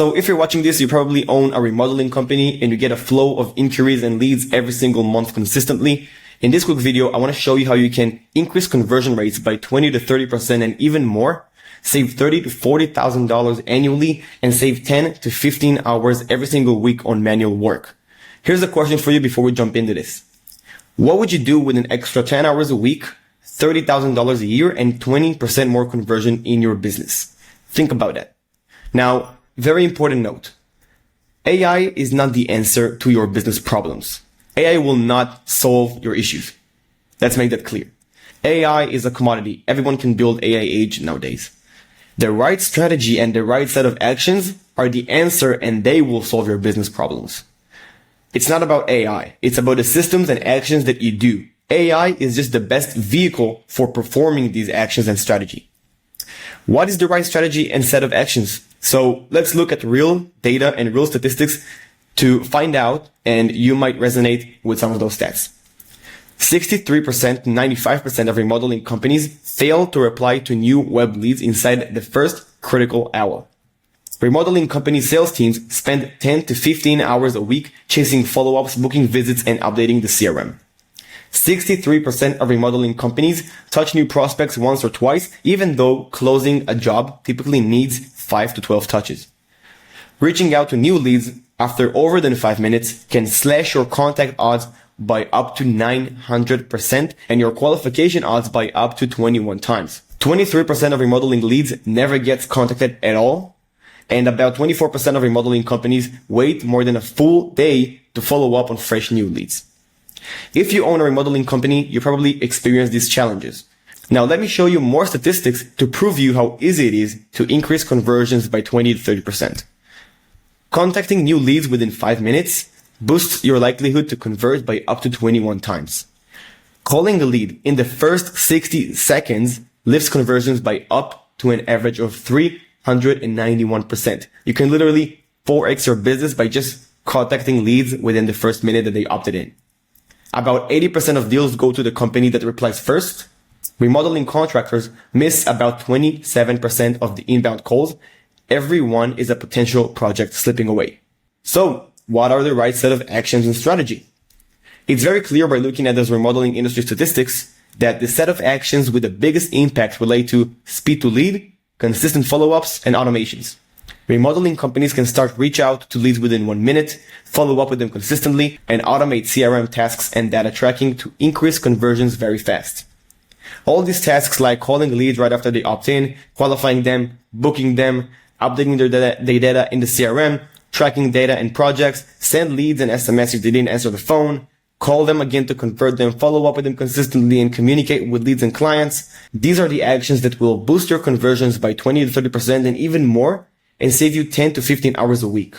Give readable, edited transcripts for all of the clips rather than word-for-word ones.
So if you're watching this, you probably own a remodeling company and you get a flow of inquiries and leads every single month consistently. In this quick video, I want to show you how you can increase conversion rates by 20 to 30% and even more, save $30,000 to $40,000 annually, and save 10 to 15 hours every single week on manual work. Here's a question for you before we jump into this. What would you do with an extra 10 hours a week, $30,000 a year, and 20% more conversion in your business? Think about that. Now, very important note. AI is not the answer to your business problems. AI will not solve your issues. Let's make that clear. AI is a commodity. Everyone can build AI agent nowadays. The right strategy and the right set of actions are the answer, and they will solve your business problems. It's not about AI. It's about the systems and actions that you do. AI is just the best vehicle for performing these actions and strategy. What is the right strategy and set of actions? So let's look at real data and real statistics to find out, and you might resonate with some of those stats. 63% to 95% of remodeling companies fail to reply to new web leads inside the first critical hour. Remodeling company sales teams spend 10 to 15 hours a week chasing follow-ups, booking visits, and updating the CRM. 63% of remodeling companies touch new prospects once or twice, even though closing a job typically needs 5 to 12 touches. Reaching out to new leads after over than 5 minutes can slash your contact odds by up to 900% and your qualification odds by up to 21 times. 23% of remodeling leads never gets contacted at all, and about 24% of remodeling companies wait more than a full day to follow up on fresh new leads. If you own a remodeling company, you probably experience these challenges. Now let me show you more statistics to prove you how easy it is to increase conversions by 20 to 30%. Contacting new leads within 5 minutes boosts your likelihood to convert by up to 21 times. Calling a lead in the first 60 seconds lifts conversions by up to an average of 391%. You can literally 4x your business by just contacting leads within the first minute that they opted in. About 80% of deals go to the company that replies first. Remodeling contractors miss about 27% of the inbound calls. Every one is a potential project slipping away. So, what are the right set of actions and strategy? It's very clear by looking at those remodeling industry statistics that the set of actions with the biggest impact relate to speed to lead, consistent follow-ups, and automations. Remodeling companies can start reach out to leads within 1 minute, follow up with them consistently, and automate CRM tasks and data tracking to increase conversions very fast. All these tasks like calling leads right after they opt in, qualifying them, booking them, updating their data in the CRM, tracking data and projects, send leads and SMS if they didn't answer the phone, call them again to convert them, follow up with them consistently, and communicate with leads and clients. These are the actions that will boost your conversions by 20 to 30% and even more, and save you 10 to 15 hours a week.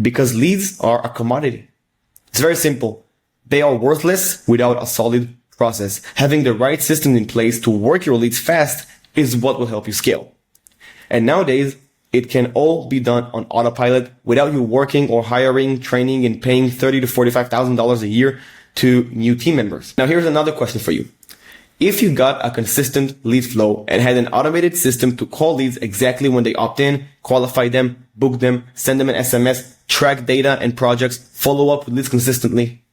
Because leads are a commodity. It's very simple. They are worthless without a solid process. Having the right system in place to work your leads fast is what will help you scale. And nowadays, it can all be done on autopilot without you working or hiring, training, and paying $30,000 to $45,000 a year to new team members. Now here's another question for you. If you got a consistent lead flow and had an automated system to call leads exactly when they opt in, qualify them, book them, send them an SMS, track data and projects, follow up with leads consistently,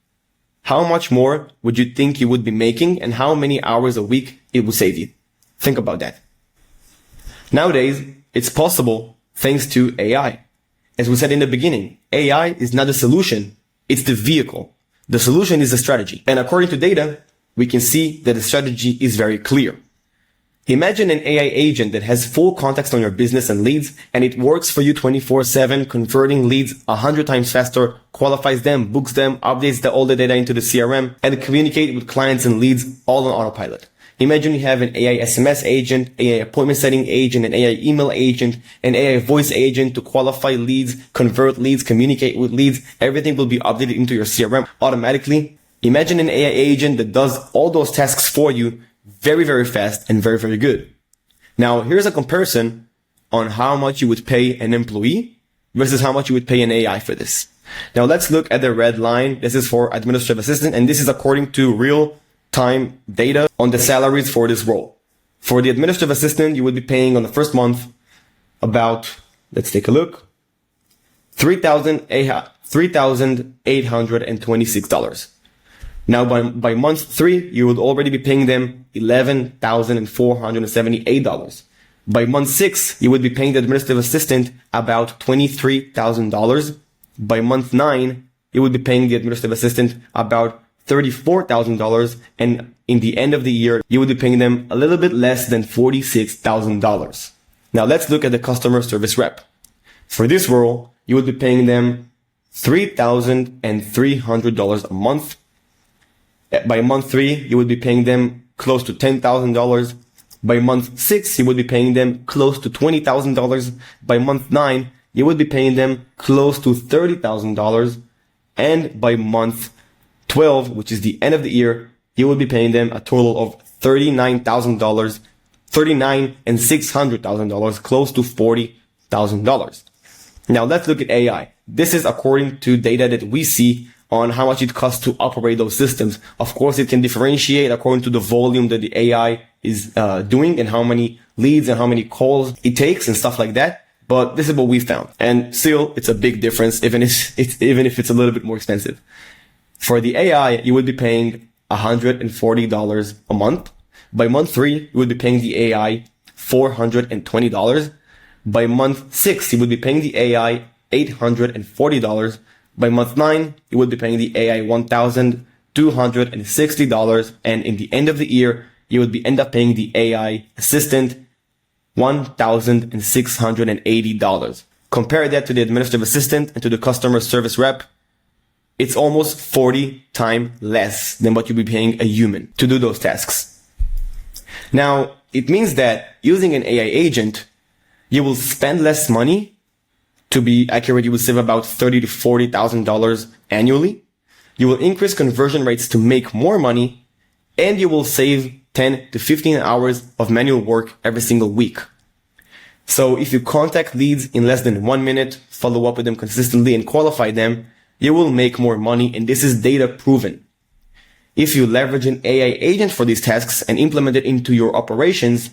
how much more would you think you would be making and how many hours a week it would save you? Think about that. Nowadays, it's possible thanks to AI. As we said in the beginning, AI is not the solution, it's the vehicle. The solution is the strategy. And according to data, we can see that the strategy is very clear. Imagine an AI agent that has full context on your business and leads, and it works for you 24/7, converting leads 100 times faster, qualifies them, books them, updates all the data into the CRM, and communicate with clients and leads all on autopilot. Imagine you have an AI SMS agent, AI appointment setting agent, an AI email agent, an AI voice agent to qualify leads, convert leads, communicate with leads. Everything will be updated into your CRM automatically. Imagine an AI agent that does all those tasks for you very, very fast and very, very good. Now, here's a comparison on how much you would pay an employee versus how much you would pay an AI for this. Now, let's look at the red line. This is for administrative assistant, and this is according to real-time data on the salaries for this role. For the administrative assistant, you would be paying on the first month about, let's take a look, $3,826. Now, by month 3, you would already be paying them $11,478. By month 6, you would be paying the administrative assistant about $23,000. By month 9, you would be paying the administrative assistant about $34,000. And in the end of the year, you would be paying them a little bit less than $46,000. Now, let's look at the customer service rep. For this role, you would be paying them $3,300 a month. By month 3, you would be paying them close to $10,000. By month 6, you would be paying them close to $20,000. By month 9, you would be paying them close to $30,000. And by month 12, which is the end of the year, you would be paying them a total of $39,000, $39,600, close to $40,000. Now let's look at AI. This is according to data that we see on how much it costs to operate those systems. Of course, it can differentiate according to the volume that the AI is doing and how many leads and how many calls it takes and stuff like that. But this is what we found. And still, it's a big difference, even if it's a little bit more expensive. For the AI, you would be paying $140 a month. By month 3, you would be paying the AI $420. By month 6, you would be paying the AI $840. By month 9, you would be paying the AI $1,260. And in the end of the year, you would end up paying the AI assistant $1,680. Compare that to the administrative assistant and to the customer service rep. It's almost 40 times less than what you'd be paying a human to do those tasks. Now, it means that using an AI agent, you will spend less money. To be accurate, you will save about $30,000 to $40,000 annually. You will increase conversion rates to make more money, and you will save 10 to 15 hours of manual work every single week. So if you contact leads in less than 1 minute, follow up with them consistently and qualify them, you will make more money, and this is data proven. If you leverage an AI agent for these tasks and implement it into your operations,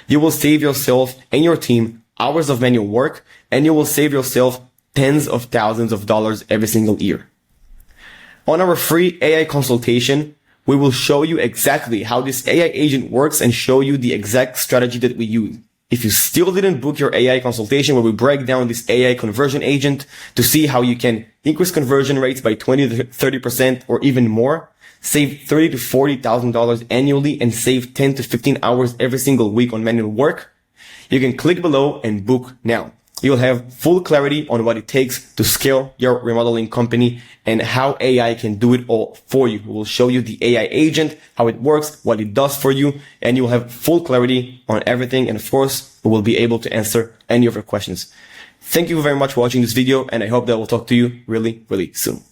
you will save yourself and your team hours of manual work, and you will save yourself tens of thousands of dollars every single year. On our free AI consultation, we will show you exactly how this AI agent works and show you the exact strategy that we use. If you still didn't book your AI consultation where we break down this AI conversion agent to see how you can increase conversion rates by 20 to 30% or even more, save $30,000 to $40,000 annually, and save 10 to 15 hours every single week on manual work, you can click below and book now. You'll have full clarity on what it takes to scale your remodeling company and how AI can do it all for you. We will show you the AI agent, how it works, what it does for you, and you'll have full clarity on everything. And of course, we will be able to answer any of your questions. Thank you very much for watching this video, and I hope that we'll talk to you really, really soon.